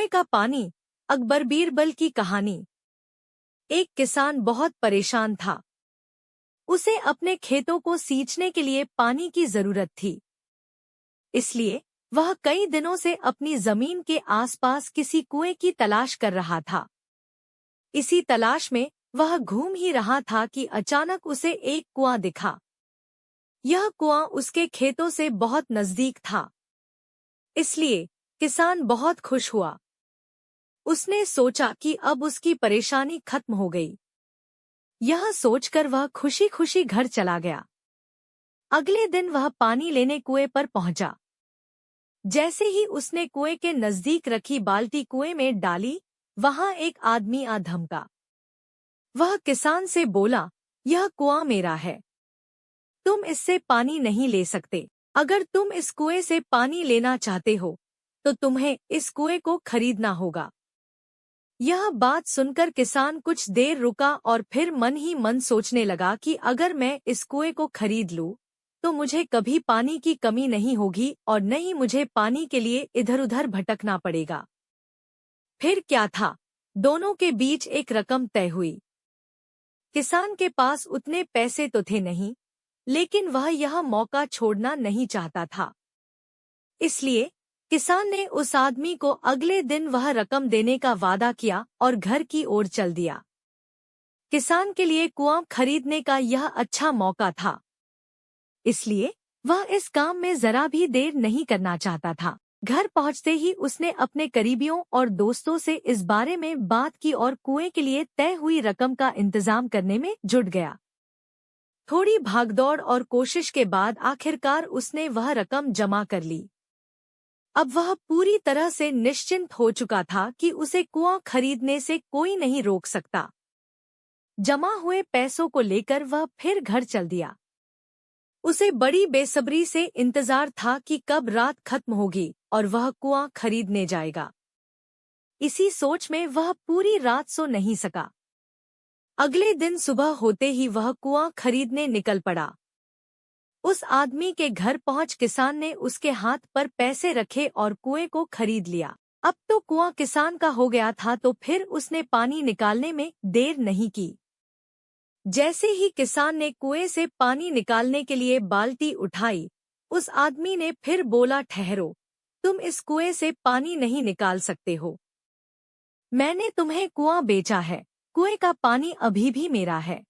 कुएं का पानी। अकबर बीरबल की कहानी। एक किसान बहुत परेशान था। उसे अपने खेतों को सींचने के लिए पानी की जरूरत थी। इसलिए वह कई दिनों से अपनी जमीन के आसपास किसी कुएं की तलाश कर रहा था। इसी तलाश में वह घूम ही रहा था कि अचानक उसे एक कुआं दिखा। यह कुआं उसके खेतों से बहुत नजदीक था, इसलिए किसान बहुत खुश हुआ। उसने सोचा कि अब उसकी परेशानी खत्म हो गई। यह सोचकर वह खुशी खुशी घर चला गया। अगले दिन वह पानी लेने कुएं पर पहुंचा। जैसे ही उसने कुएं के नजदीक रखी बाल्टी कुएं में डाली, वहां एक आदमी आ धमका। वह किसान से बोला, यह कुआं मेरा है, तुम इससे पानी नहीं ले सकते। अगर तुम इस कुएं से पानी लेना चाहते हो तो तुम्हें इस कुएं को खरीदना होगा। यह बात सुनकर किसान कुछ देर रुका और फिर मन ही मन सोचने लगा कि अगर मैं इस कुएं को खरीद लूं तो मुझे कभी पानी की कमी नहीं होगी और न ही मुझे पानी के लिए इधर-उधर भटकना पड़ेगा। फिर क्या था, दोनों के बीच एक रकम तय हुई। किसान के पास उतने पैसे तो थे नहीं, लेकिन वह यह मौका छोड़ना नहीं चाहता था। इसलिए किसान ने उस आदमी को अगले दिन वह रकम देने का वादा किया और घर की ओर चल दिया। किसान के लिए कुआं खरीदने का यह अच्छा मौका था, इसलिए वह इस काम में जरा भी देर नहीं करना चाहता था। घर पहुंचते ही उसने अपने करीबियों और दोस्तों से इस बारे में बात की और कुएं के लिए तय हुई रकम का इंतजाम करने में जुट गया। थोड़ी भागदौड़ और कोशिश के बाद आखिरकार उसने वह रकम जमा कर ली। अब वह पूरी तरह से निश्चिंत हो चुका था कि उसे कुआं खरीदने से कोई नहीं रोक सकता। जमा हुए पैसों को लेकर वह फिर घर चल दिया। उसे बड़ी बेसब्री से इंतजार था कि कब रात खत्म होगी और वह कुआं खरीदने जाएगा। इसी सोच में वह पूरी रात सो नहीं सका। अगले दिन सुबह होते ही वह कुआं खरीदने निकल पड़ा। उस आदमी के घर पहुंच किसान ने उसके हाथ पर पैसे रखे और कुएं को खरीद लिया। अब तो कुआं किसान का हो गया था, तो फिर उसने पानी निकालने में देर नहीं की। जैसे ही किसान ने कुएं से पानी निकालने के लिए बाल्टी उठाई, उस आदमी ने फिर बोला, ठहरो, तुम इस कुएं से पानी नहीं निकाल सकते हो। मैंने तुम्हें कुआं बेचा है, कुएं का पानी अभी भी मेरा है।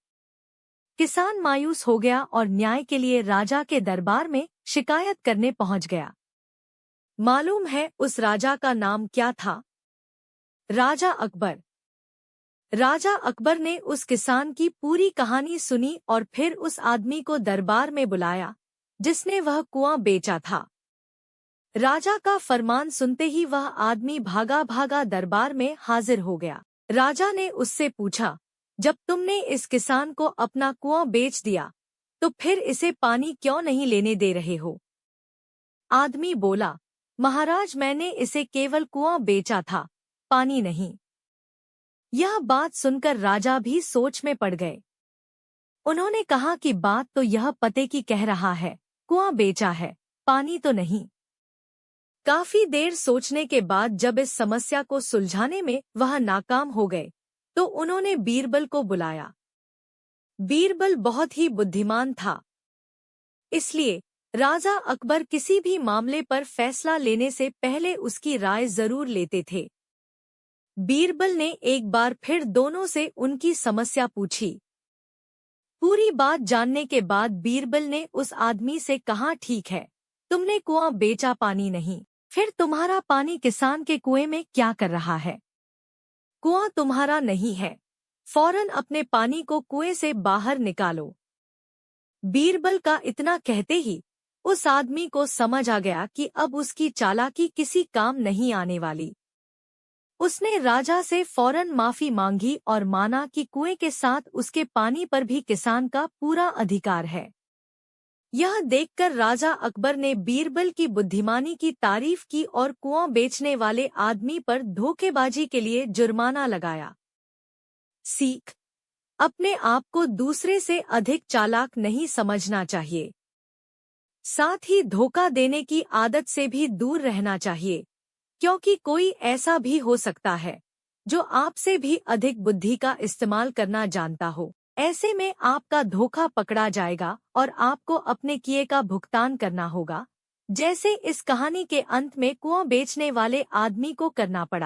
किसान मायूस हो गया और न्याय के लिए राजा के दरबार में शिकायत करने पहुंच गया। मालूम है उस राजा का नाम क्या था? राजा अकबर। राजा अकबर ने उस किसान की पूरी कहानी सुनी और फिर उस आदमी को दरबार में बुलाया जिसने वह कुआं बेचा था। राजा का फरमान सुनते ही वह आदमी भागा भागा दरबार में हाजिर हो गया। राजा ने उससे पूछा, जब तुमने इस किसान को अपना कुआं बेच दिया तो फिर इसे पानी क्यों नहीं लेने दे रहे हो? आदमी बोला, महाराज, मैंने इसे केवल कुआं बेचा था, पानी नहीं। यह बात सुनकर राजा भी सोच में पड़ गए। उन्होंने कहा कि बात तो यह पते की कह रहा है, कुआं बेचा है, पानी तो नहीं। काफी देर सोचने के बाद जब इस समस्या को सुलझाने में वह नाकाम हो गए तो उन्होंने बीरबल को बुलाया। बीरबल बहुत ही बुद्धिमान था, इसलिए राजा अकबर किसी भी मामले पर फैसला लेने से पहले उसकी राय जरूर लेते थे। बीरबल ने एक बार फिर दोनों से उनकी समस्या पूछी। पूरी बात जानने के बाद बीरबल ने उस आदमी से कहा, ठीक है, तुमने कुआं बेचा, पानी नहीं, फिर तुम्हारा पानी किसान के कुएं में क्या कर रहा है? कुआं तुम्हारा नहीं है, फौरन अपने पानी को कुएं से बाहर निकालो। बीरबल का इतना कहते ही उस आदमी को समझ आ गया कि अब उसकी चालाकी किसी काम नहीं आने वाली। उसने राजा से फौरन माफी मांगी और माना कि कुएं के साथ उसके पानी पर भी किसान का पूरा अधिकार है। यह देखकर राजा अकबर ने बीरबल की बुद्धिमानी की तारीफ की और कुआं बेचने वाले आदमी पर धोखेबाजी के लिए जुर्माना लगाया। सीख: अपने आप को दूसरे से अधिक चालाक नहीं समझना चाहिए। साथ ही धोखा देने की आदत से भी दूर रहना चाहिए, क्योंकि कोई ऐसा भी हो सकता है जो आपसे भी अधिक बुद्धि का इस्तेमाल करना जानता हो। ऐसे में आपका धोखा पकड़ा जाएगा और आपको अपने किए का भुगतान करना होगा, जैसे इस कहानी के अंत में कुआं बेचने वाले आदमी को करना पड़ा।